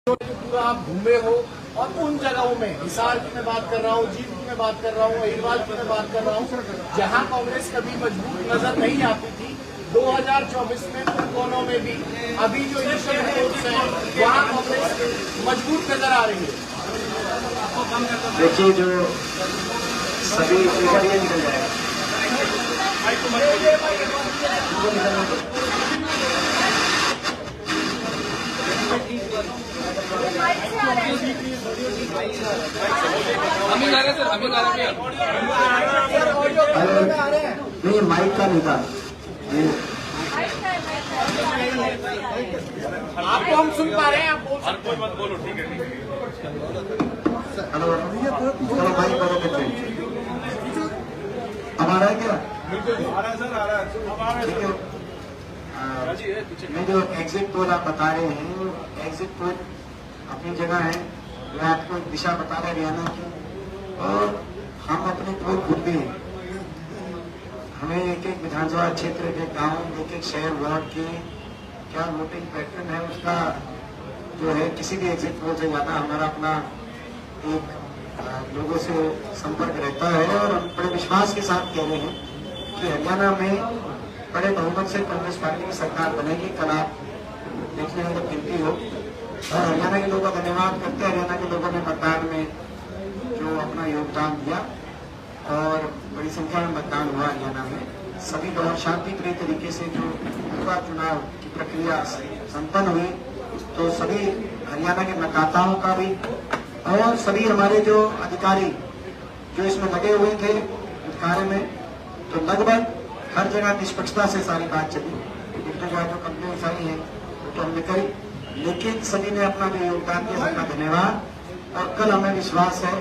पूरा आप घूमे हो और उन जगहों में हिसार की मैं बात कर रहा हूँ, जींद की मैं बात कर रहा हूँ, अहिरवाल की मैं बात कर रहा हूँ, जहाँ कांग्रेस कभी मजबूत नजर नहीं आती थी, 2024 में उन कोनों में भी अभी जो इलेक्शन रिपोर्ट्स हैं वहाँ कांग्रेस मजबूत नजर आ रही है। देखिए जो सभी निकल जाएगा। नहीं माइक का नहीं था आपको हम सुन पा रहे हैं, आप बोल सकते हैं। मत बोलो, ठीक है। हेलो चलो माइक बंद करते हैं। अब आ रहा है क्या? आ रहा है सर, आ रहा है। ठीक है। मैं जो एग्जिट पोल आप बता रहे हैं, एग्जिट पोल अपनी जगह है। मैं आपको एक दिशा बता रहे हरियाणा की, और हम अपने पोल खुद भी हैं। हमें एक एक विधानसभा क्षेत्र के गांव, एक एक शहर वार्ड के क्या वोटिंग पैटर्न है उसका जो है किसी भी एग्जिट पोल से ज्यादा हमारा अपना एक लोगों से संपर्क रहता है। और हम बड़े विश्वास के साथ कह रहे हैं कि हरियाणा में बड़े बहुमत से कांग्रेस पार्टी की सरकार बनेगी। कल आप देखने में जब गिनती हो, और हरियाणा के लोगों का धन्यवाद करते हैं। हरियाणा के लोगों ने मतदान में जो अपना योगदान दिया और बड़ी संख्या में मतदान हुआ हरियाणा में। सभी बहुत शांतिप्रिय तरीके से जो पूरा चुनाव की प्रक्रिया संपन्न हुई, तो सभी हरियाणा के मतदाताओं का भी और सभी हमारे जो अधिकारी जो इसमें लगे हुए थे कार्य में, तो लगभग हर जगह निष्पक्षता से सारी बात चली। एक तो जो कंप्लेंट्स आई है वो तो हमने करी, लेकिन सभी ने अपना जो योगदान दिया सबका धन्यवाद। और कल हमें विश्वास है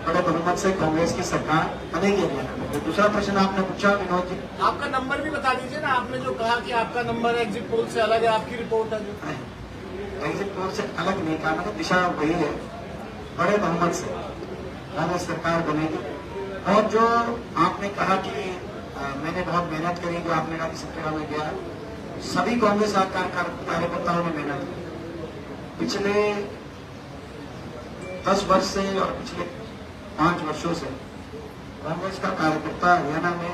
बड़े बहुमत से कांग्रेस की सरकार बनेगी हरियाणा में। तो दूसरा प्रश्न आपने पूछा विनोद जी, आपका नंबर भी बता दीजिए ना। आपने जो कहा कि आपका नंबर एग्जिट पोल से अलग है, आपकी रिपोर्ट है जो एग्जिट पोल से अलग नहीं कहा, मतलब दिशा वही है। बड़े बहुमत से कांग्रेस सरकार बनेगी। और जो आपने कहा कि मैंने बहुत मेहनत करी, जो आपने कहा कि सत्ता में गया, सभी कांग्रेस कार्यकर्ताओं ने मेहनत की पिछले 10 वर्ष से और पिछले 5 वर्षों से। कांग्रेस का कार्यकर्ता हरियाणा में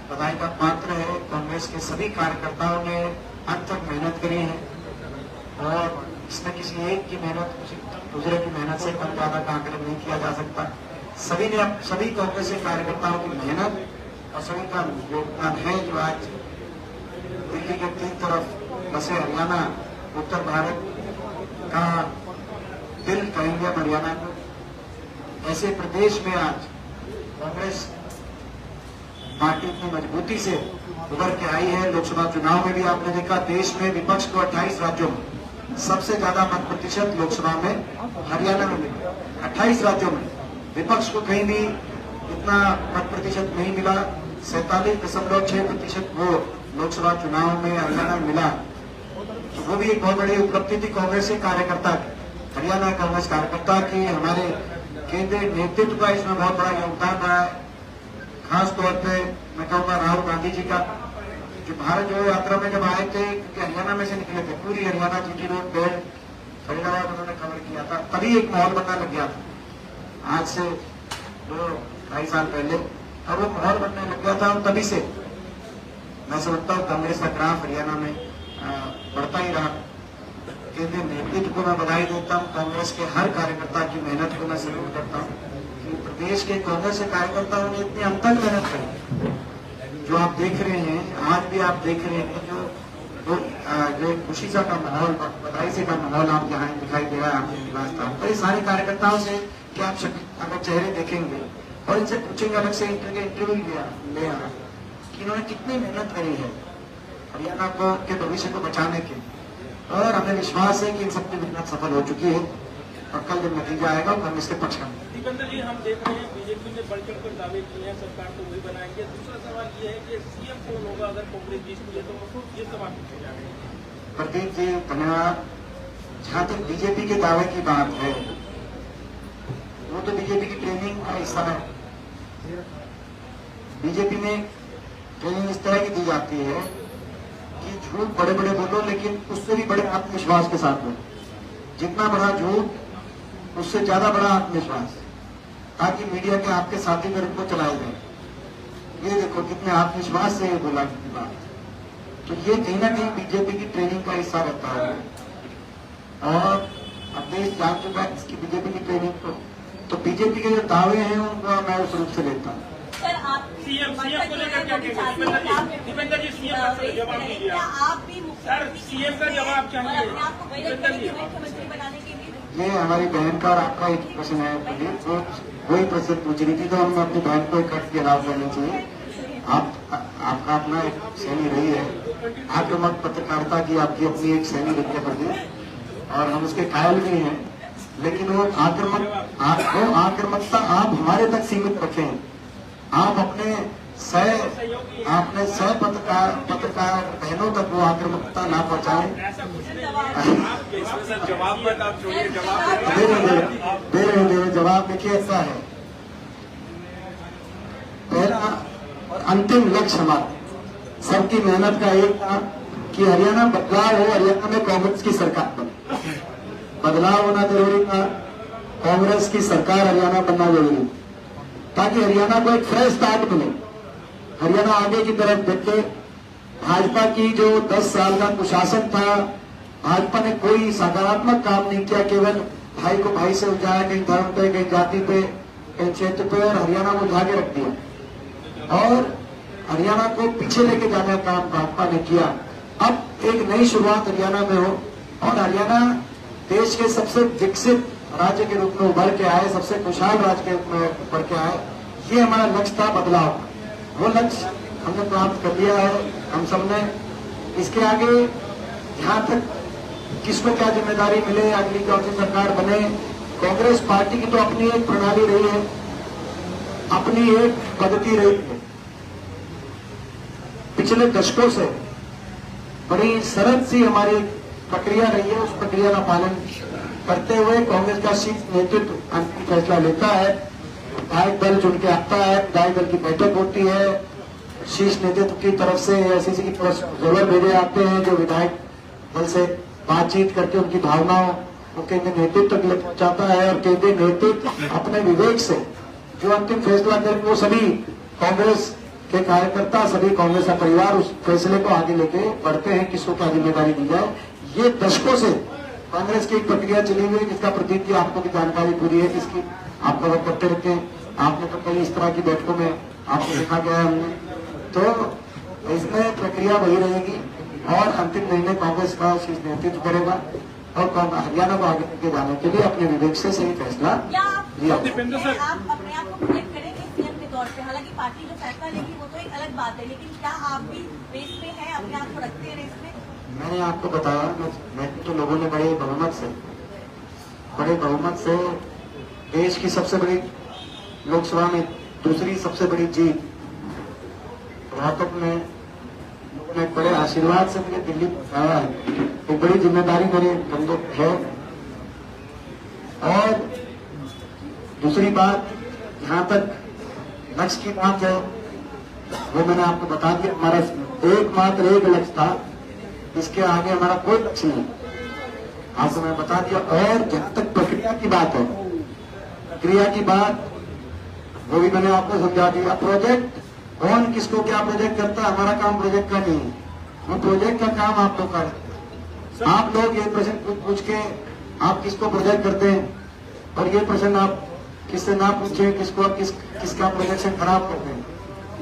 बधाई का पात्र है। कांग्रेस के सभी कार्यकर्ताओं ने अंत तक मेहनत करी है, और इसमें किसी एक की मेहनत दूसरे की मेहनत से कम ज्यादा का आकलन नहीं किया जा सकता। सभी कांग्रेस के कार्यकर्ताओं की मेहनत और सभी का योगदान है जो आज दिल्ली के 3 तरफ बसे हरियाणा, उत्तर भारत का दिल कहेंगे हम हरियाणा को। ऐसे प्रदेश में आज कांग्रेस पार्टी इतनी मजबूती से उभर के आई है। लोकसभा चुनाव में भी आपने देखा, देश में विपक्ष को 28 राज्यों में सबसे ज्यादा मत प्रतिशत लोकसभा में हरियाणा में मिला। 28 राज्यों में विपक्ष को कहीं भी इतना मत प्रतिशत नहीं मिला। 47.6% वो लोकसभा चुनाव में हरियाणा में मिला। तो वो भी एक बहुत बड़ी उपलब्धि थी कांग्रेस के कार्यकर्ता की, हरियाणा कांग्रेस कार्यकर्ता की। हमारे केंद्रीय नेतृत्व का इसमें बहुत बड़ा योगदान रहा है। खास तौर पे मैं कहूँगा राहुल गांधी जी का, जो भारत जोड़ो यात्रा में जब आए थे, क्योंकि हरियाणा में से निकले थे, पूरी हरियाणा जीटी रोड पे फरीदाबाद उन्होंने कवर किया था, तभी एक माहौल बनना लग गया था। आज से 2-2.5 साल पहले और वो माहौल बनने लग गया था, और तभी से मैं समझता हूँ कांग्रेस का ग्राफ हरियाणा में बढ़ता ही रहा। केंद्रीय नेतृत्व को मैं बधाई देता हूँ। कांग्रेस के हर कार्यकर्ता की मेहनत को मैं सल्यूट करता हूँ कि प्रदेश के कांग्रेस के कार्यकर्ताओं ने इतनी अंतक मेहनत करी। जो आप देख रहे हैं, आज भी आप देख रहे हैं, जो खुशी सा का माहौल, बधाई से का माहौल आप यहाँ दिखाई दे रहा है आपके निवास स्थान पर। सारे कार्यकर्ताओं से कि आप अगर चेहरे देखेंगे और इनसे पूछेंगे, अलग से इंटरव्यू ले आ कि इन्होंने कितनी मेहनत करी है हरियाणा को के भविष्य को बचाने की। और हमें विश्वास है कि इन सबकी मेहनत सफल हो चुकी है, और कल जब नतीजा आएगा तो हम इसके पक्ष में। दीपेंद्र जी, हम देख रहे हैं बीजेपी ने बढ़ चढ़कर दावे किए हैं, सरकार तो वही बनाएंगे। दूसरा सवाल ये है कि सीएम कौन होगा अगर कांग्रेस जीतती है, तो ये सवाल पूछे जा रहे हैं। प्रदीप जी धन्यवाद। जहाँ तक बीजेपी के दावे की बात है, वो तो बीजेपी की ट्रेनिंग का हिस्सा है। बीजेपी में ट्रेनिंग इस तरह की दी जाती है कि झूठ बड़े बड़े बोलो, लेकिन उससे भी बड़े आत्मविश्वास के साथ बोलो। जितना बड़ा झूठ उससे ज्यादा बड़ा आत्मविश्वास, ताकि मीडिया के आपके साथी मेरे को चलाए जाए। ये देखो कितने आत्मविश्वास से ये बोला की बात। तो ये कहीं ना कहीं बीजेपी की ट्रेनिंग का हिस्सा रहता है, और अब देश जान चुका है इसकी बीजेपी की ट्रेनिंग को। तो बीजेपी के जो दावे हैं उनको मैं उस रूप से लेता हूँ। सर आप सीएम को लेकर क्या कहेंगे? दीपेंद्र जी सीएम का जवाब दीजिए। आप भी सर सीएम का जवाब चाहिए अपने आप को मुख्यमंत्री बनाने के लिए। ये हमारी बहन का और आपका एक प्रश्न है, वही प्रश्न पूछ रही थी, तो हम अपनी बहन को इकट्ठ के जवाब देना चाहिए। आपका अपना एक शैली रही है आक्रामक पत्रकारिता की, आपकी अपनी एक शैली रही है प्रति, और हम उसके कायल भी हैं, लेकिन वो आक्रामकता आप हमारे तक सीमित रखें। आप अपने सह पत्रकार बहनों तक वो आक्रामकता ना पहुंचाएं। जवाब मत आप छोड़िए, दे रहे जवाब देखिए ऐसा है। पहला और अंतिम लक्ष्य हमारा सबकी मेहनत का एक था कि हरियाणा बदलाव हो, हरियाणा में कांग्रेस की सरकार बने। बदलाव होना जरूरी था, कांग्रेस की सरकार हरियाणा बनना जरूरी, ताकि हरियाणा को एक फ्रेश स्टार्ट मिले, हरियाणा आगे की तरफ देखे। भाजपा की जो 10 साल का कुशासन था, भाजपा ने कोई सकारात्मक काम नहीं किया, केवल भाई को भाई से उलझाया, कहीं धर्म पे, कहीं जाति पे, कहीं क्षेत्र पे, और हरियाणा को उलझा के रख दिया, और हरियाणा को पीछे लेके जाने का काम भाजपा ने किया। अब एक नई शुरुआत हरियाणा में हो, और हरियाणा देश के सबसे विकसित राज्य के रूप में उभर के आए, सबसे खुशहाल राज्य के रूप में उभर के आए। ये हमारा लक्ष्य था बदलाव, वो लक्ष्य हमने प्राप्त कर लिया है हम सबने। इसके आगे यहाँ तक किसको क्या जिम्मेदारी मिले, अगली कौन सी सरकार बने, कांग्रेस पार्टी की तो अपनी एक प्रणाली रही है, अपनी एक पद्धति रही है। पिछले दशकों से बड़ी सरल सी हमारी प्रक्रिया रही है, उस प्रक्रिया का पालन करते हुए कांग्रेस का शीर्ष नेतृत्व अंतिम फैसला लेता है। विधायक दल चुन के आता है, विधायक दल की बैठक होती है, शीर्ष नेतृत्व की तरफ से एआईसीसी की तरफ से ऑब्जर्वर भेजे आते हैं, जो विधायक दल से बातचीत करके उनकी भावनाओं को केंद्रीय नेतृत्व तक ले पहुंचाता है, और केंद्रीय नेतृत्व अपने विवेक से जो अंतिम फैसला करे, वो सभी कांग्रेस के कार्यकर्ता, सभी कांग्रेस का परिवार उस फैसले को आगे लेके बढ़ते हैं, किसको क्या जिम्मेदारी दी जाए। ये दशकों से कांग्रेस की एक प्रक्रिया चली हुई, जिसका प्रतीक की आपको की जानकारी पूरी है, जिसकी आप कवर करते रहते हैं। आपने तो कई इस तरह की बैठकों में आपको देखा गया है हमने, तो इसमें प्रक्रिया वही रहेगी, और अंतिम निर्णय कांग्रेस का शीर्ष नेतृत्व करेगा, और हरियाणा को आगे लेके जाने के लिए अपने विवेक से सही फैसला लिया। आप अपने आप को प्रोजेक्ट करेंगे सीएम के तौर पे, हालांकि पार्टी जो फैसला लेगी वो तो एक अलग बात है, लेकिन क्या आप भी रेस में हैं, अपने आप को रखते हैं रेस में? मैंने आपको बताया, मैं तो लोगों ने बड़े बहुमत से देश की सबसे बड़ी लोकसभा में दूसरी सबसे बड़ी जीत रोहतक में लोगों ने बड़े आशीर्वाद से मुझे दिल्ली पहुंचाया है। एक बड़ी जिम्मेदारी मेरे कंधों पे है। और दूसरी बात, जहां तक लक्ष्य की बात है, वो मैंने आपको बता दिया, हमारा एकमात्र एक लक्ष्य था, इसके आगे हमारा कोई लक्ष्य नहीं, आपको मैं बता दिया। और जहां तक प्रक्रिया की बात है, प्रक्रिया की बात वो भी मैंने आपको समझा दिया। प्रोजेक्ट कौन किसको क्या प्रोजेक्ट करता है, हमारा काम प्रोजेक्ट का नहीं है, वो प्रोजेक्ट का काम आप लोग करते हैं। आप लोग ये प्रश्न पूछ के आप किसको प्रोजेक्ट करते हैं, और ये प्रश्न आप किससे ना पूछे किसको किसका प्रोजेक्शन खराब करते हैं।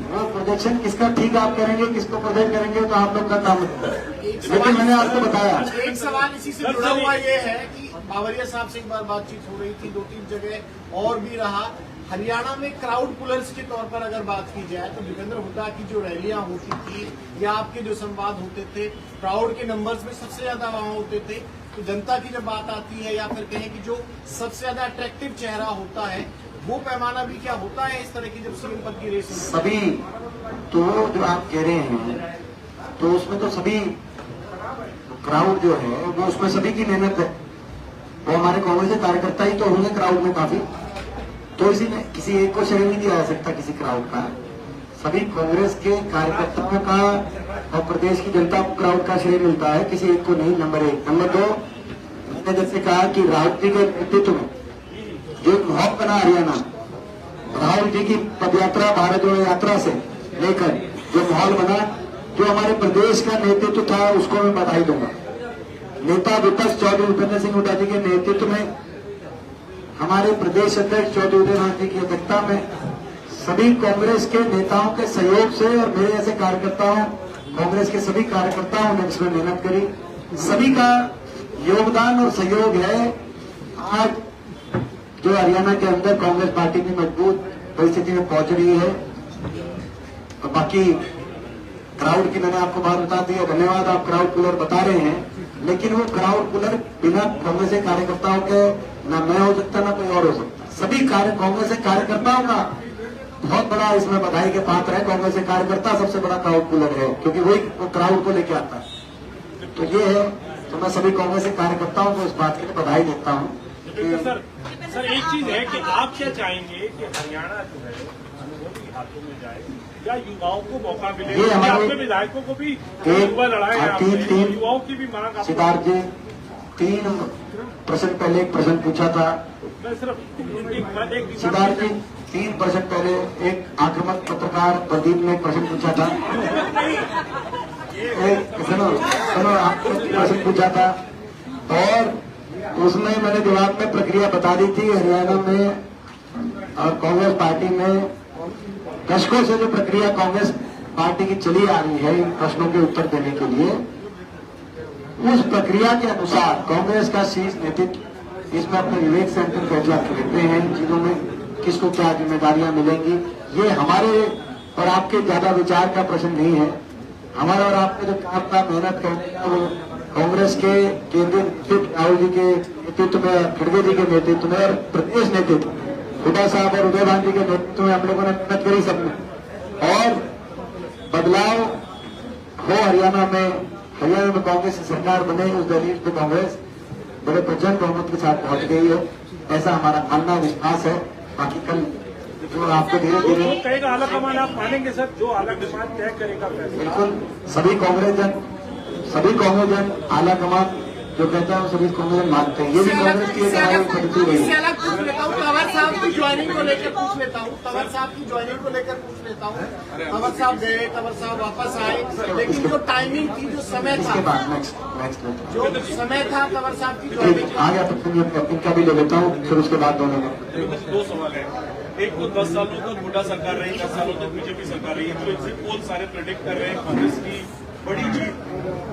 वो प्रोजेक्शन किसका ठीक आप करेंगे, किसको प्रोजेक्ट करेंगे, तो आप लोग का काम है। लेकिन मैंने आपको बताया, एक सवाल इसी से जुड़ा हुआ ये है कि बावरिया साहब से एक बार बातचीत हो रही थी, 2-3 जगह और भी रहा। हरियाणा में क्राउड पुलर्स के तौर पर अगर बात की जाए, तो भूपेंद्र हुड्डा की जो रैलियां होती थी या आपके जो संवाद होते थे, क्राउड के नंबर्स में सबसे ज्यादा वहां होते थे। तो जनता की जब बात आती है, या फिर कहें कि जो सबसे ज्यादा अट्रैक्टिव चेहरा होता है, वो पैमाना भी क्या होता है इस तरह की जब सीएम पद की रेस में? सभी तो जो आप कह रहे हैं, तो उसमें तो सभी क्राउड जो है वो उसमें सभी की मेहनत है। वो हमारे कांग्रेस के कार्यकर्ता ही तो होंगे क्राउड में काफी, तो इसी में किसी एक को श्रेय नहीं दिया जा सकता किसी क्राउड का। सभी कांग्रेस के कार्यकर्ताओं का और प्रदेश की जनता को क्राउड का श्रेय मिलता है, किसी एक को नहीं। नंबर 1। नंबर 2, मैंने जैसे कहा कि राहुल जी के नेतृत्व में जो एक माहौल बना हरियाणा, राहुल जी की पदयात्रा, भारत जोड़ो यात्रा से लेकर जो माहौल बना, जो हमारे प्रदेश का नेतृत्व था, उसको मैं बधाई दूंगा। नेता विपक्ष चौधरी भूपेंद्र सिंह हुड्डा जी के नेतृत्व में, हमारे प्रदेश अध्यक्ष चौधरी उदय भान जी की अध्यक्षता में, सभी कांग्रेस के नेताओं के सहयोग से और मेरे ऐसे कार्यकर्ताओं, कांग्रेस के सभी कार्यकर्ताओं ने इसमें मेहनत करी। सभी का योगदान और सहयोग है आज जो हरियाणा के अंदर कांग्रेस पार्टी की मजबूत परिस्थिति में पहुंच रही है। और बाकी क्राउड की मैंने आपको बात बता दी है, धन्यवाद। आप क्राउड पुलर बता रहे हैं, लेकिन वो क्राउड पुलर बिना कांग्रेस के कार्यकर्ताओं के ना मैं हो सकता ना कोई और हो सकता। सभी कांग्रेस के कार्यकर्ताओं का बहुत बड़ा इसमें बधाई के पात्र है। कांग्रेस के कार्यकर्ता सबसे बड़ा क्राउड पुलर है, क्योंकि वही वो क्राउड को लेके आता है। तो ये है, तो मैं सभी कांग्रेस के कार्यकर्ताओं को इस बात के लिए बधाई देता हूँ। सर एक चीज है कि आप क्या चाहेंगे कि हरियाणा जो है मोदी के हाथों में जाए, या युवाओं को मौका मिले? ये हमारे आपके विधायकों को भी युवा लड़ाए, युवाओं की भी मांग। सिद्धार्थ जी 3 प्रश्न पहले एक प्रश्न पूछा था। मैं सिर्फ सिद्धार्थ जी 3 प्रश्न पहले एक आक्रामक पत्रकार प्रदीप ने एक प्रश्न पूछा था। सुनो प्रश्न पूछा था और उसमें मैंने जवाब में प्रक्रिया बता दी थी। हरियाणा में और कांग्रेस पार्टी में दशकों से जो प्रक्रिया कांग्रेस पार्टी की चली आ रही है इन प्रश्नों के उत्तर देने के लिए, उस प्रक्रिया के अनुसार कांग्रेस का शीर्ष नेतृत्व इसमें अपने विवेक से अंतिम फैसला लेते हैं। इन चीजों में किसको क्या जिम्मेदारियां मिलेंगी, ये हमारे और आपके ज्यादा विचार का प्रश्न नहीं है। हमारा और आपने जो काम का मेहनत करने का वो कांग्रेस के केंद्रीय नेतृत्व राहुल जी के नेतृत्व में, खड़गे जी के नेतृत्व में और प्रदेश नेतृत्व हुड्डा साहब और उदय भान जी के नेतृत्व में हम लोगों ने मेहनत करी सबने। और बदलाव हो हरियाणा में कांग्रेस की सरकार बने, उस दलील पे कांग्रेस बड़े प्रचंड बहुमत के साथ पहुंच गई है, ऐसा हमारा मानना विश्वास है। बाकी कल जो आपको धीरे धीरे कहेगा आला कमान आप मानेंगे सर, जो आला कमान तय करेगा फैसला। बिल्कुल सभी कांग्रेस जन आला कमान जो कहता है सभी कांग्रेस जन मानते हैं। ये भी कांग्रेस की इससे अलग पूछ लेता हूँ, तंवर साहब की ज्वाइनिंग को लेकर पूछ लेता हूँ, तंवर साहब की ज्वाइनिंग को लेकर पूछ लेता हूँ। तंवर साहब गए, तंवर साहब वापस आए, लेकिन जो टाइमिंग थी, जो समय इसके था, बाद नेक्स्ट जो समय था तंवर साहब की ज्वाइनिंग आ गया तो इनका भी ले लेता हूँ, फिर उसके बाद दोनों का। 2 सवाल है। एक तो 10 सालों तक हुड्डा सरकार रही, 10 सालों तक बीजेपी सरकार रही, जो एग्जिट पोल सारे प्रेडिक्ट कर रहे हैं कांग्रेस की बड़ी जीत।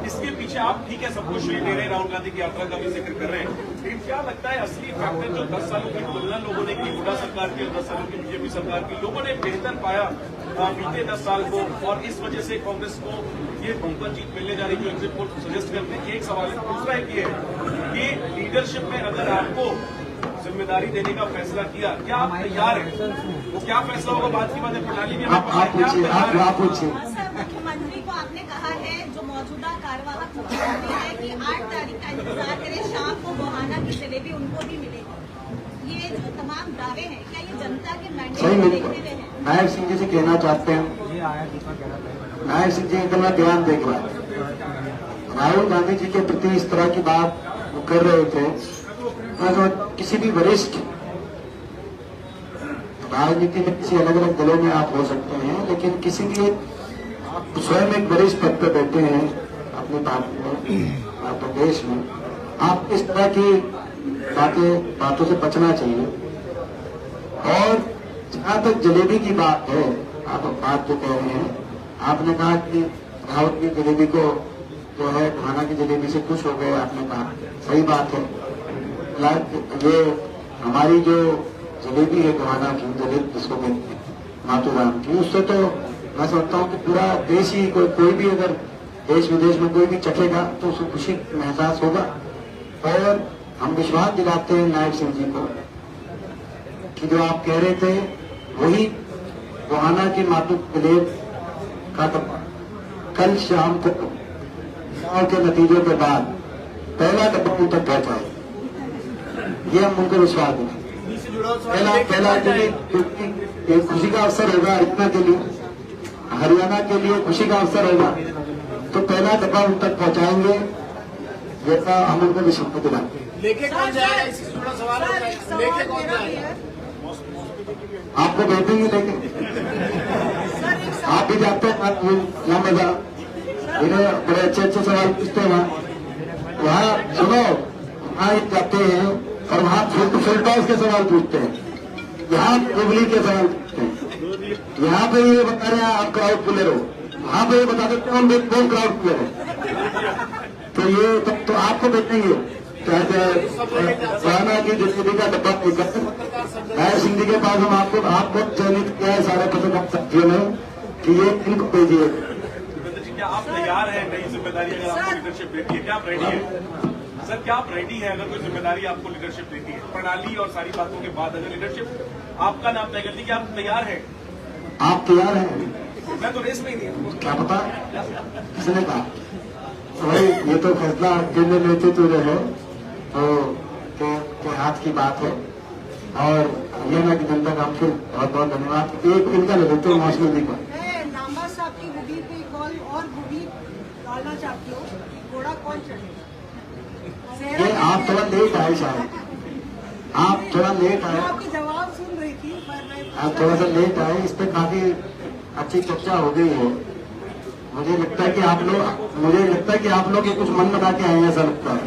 इसके पीछे आप ठीक है सबको श्रेय दे रहे हैं, राहुल गांधी की यात्रा का भी जिक्र कर रहे हैं, लेकिन क्या लगता है असली फैक्टर जो 10 सालों की तुलना लोगों ने की हुड्डा सरकार की और 10 सालों की बीजेपी सरकार की, लोगों ने बेहतर पाया बीते 10 साल को, और इस वजह से कांग्रेस को ये बंपर जीत मिलने जा रही जो एग्जिट पोल सजेस्ट करते हैं। एक सवाल है। दूसरा एक ये है कि लीडरशिप में अगर आपको जिम्मेदारी देने का फैसला किया, क्या आप तैयार हैं? वो क्या फैसला होगा बात की बात है, प्रणाली में आप पूछिए। सर, मुख्यमंत्री को आपने कहा है जो मौजूदा कार्यवाहक मुख्यमंत्री है कि 8 तारीख का इंतजार करें, शाम को गोहाना की जलेबी उनको भी मिलेगी। ये जो तमाम दावे हैं, क्या ये जनता के मैंडेट को देखते हुए हैं? नायब सिंह जी से कहना चाहते हैं, नायब सिंह जी का मैं बयान देख रहा, राहुल गांधी जी के प्रति इस तरह की बात वो कर रहे थे। किसी भी वरिष्ठ राजनीति में किसी अलग अलग दलों में आप हो सकते हैं, लेकिन किसी भी आप स्वयं एक वरिष्ठ पद पर बैठे हैं अपनी पार्टी में, अपने देश में, आप इस तरह की बातों से बचना चाहिए। और जहां तक जलेबी की बात है, आप बात जो कह रहे हैं, आपने कहा कि राहुल की जलेबी को जो है खाना की जलेबी से खुश हो गए, आपने कहा सही बात है। ये हमारी जो जलेबी है गोहाना की, जलेबी जिसको कहते हैं माथुराम की, उससे तो मैं समझता हूँ कि पूरा देश ही कोई भी अगर देश विदेश में कोई भी चखेगा तो उसको खुशी महसूस होगा। और हम विश्वास दिलाते हैं नायब सिंह जी को कि जो आप कह रहे थे वही गोहाना के मातू प्लेट का कल शाम को चुनाव के नतीजों के बाद पहला डब्बा उन तक पहुंचाए, ये हम उनको विश्वास दें। पहला क्योंकि खुशी का अवसर होगा इतना के लिए, हरियाणा के लिए खुशी का अवसर होगा, तो पहला डब्बा उन तक पहुंचाएंगे, जैसा हम उनको विश्वास दिलाते हैं। लेके कौन जाएगा, इससे जुड़ा सवाल होता है, लेके कौन जाएगा? आपको भेजेंगे लेके, आप भी जाते हैं मजा, इन्हें बड़े अच्छे अच्छे सवाल पूछते हैं वहाँ सुनो, वहाँ जाते हैं और वहाँ फुलटॉस के सवाल पूछते हैं, यहाँ गुगली के सवाल पूछते हैं, यहाँ पे ये बता रहे हैं आप क्राउड प्लेयर हो, वहाँ पे ये बता देते हैं कौन क्राउड प्लेयर है। तो ये तो आपको बेचेंगे चाहे की जिंदगी का डब्बा नया सिंह जी के पास हम आपको चयनित किया है सारे पत्रकार साथियों ने कि ये इनको भेजिए। क्या आप तैयार हैं नई जिम्मेदारी अगर आपको लीडरशिप देती है, क्या आप रेडी है सर? क्या आप रेडी हैं अगर कोई जिम्मेदारी आपको लीडरशिप देती है, प्रणाली और सारी बातों के बाद अगर लीडरशिप आपका नाम तय करती है, क्या आप तैयार हैं? आप तैयार हैं? मैं तो रेस में ही नहीं हूँ। क्या पता किसने कहा? तो भाई ये तो फैसला केंद्र नेतृत्व जो है तो के हाथ की बात है। और ये ना कि जनता का आपको बहुत बहुत धन्यवाद। एक इनका ले लेते हैं मौसमी जी को। नामा साहब की गुबी पे कॉल और गुबी डालना चाहती हो, घोड़ा कौन चढ़ेगा? ये आप थोड़ा लेट आए शायद, आप थोड़ा लेट आए, आपके जवाब सुन रही थी पर आप थोड़ा सा लेट आए। इस पे काफी अच्छी चर्चा हो गई है। मुझे लगता है कि आप लोग ये कुछ मन बना के आए हैं, ऐसा लगता है।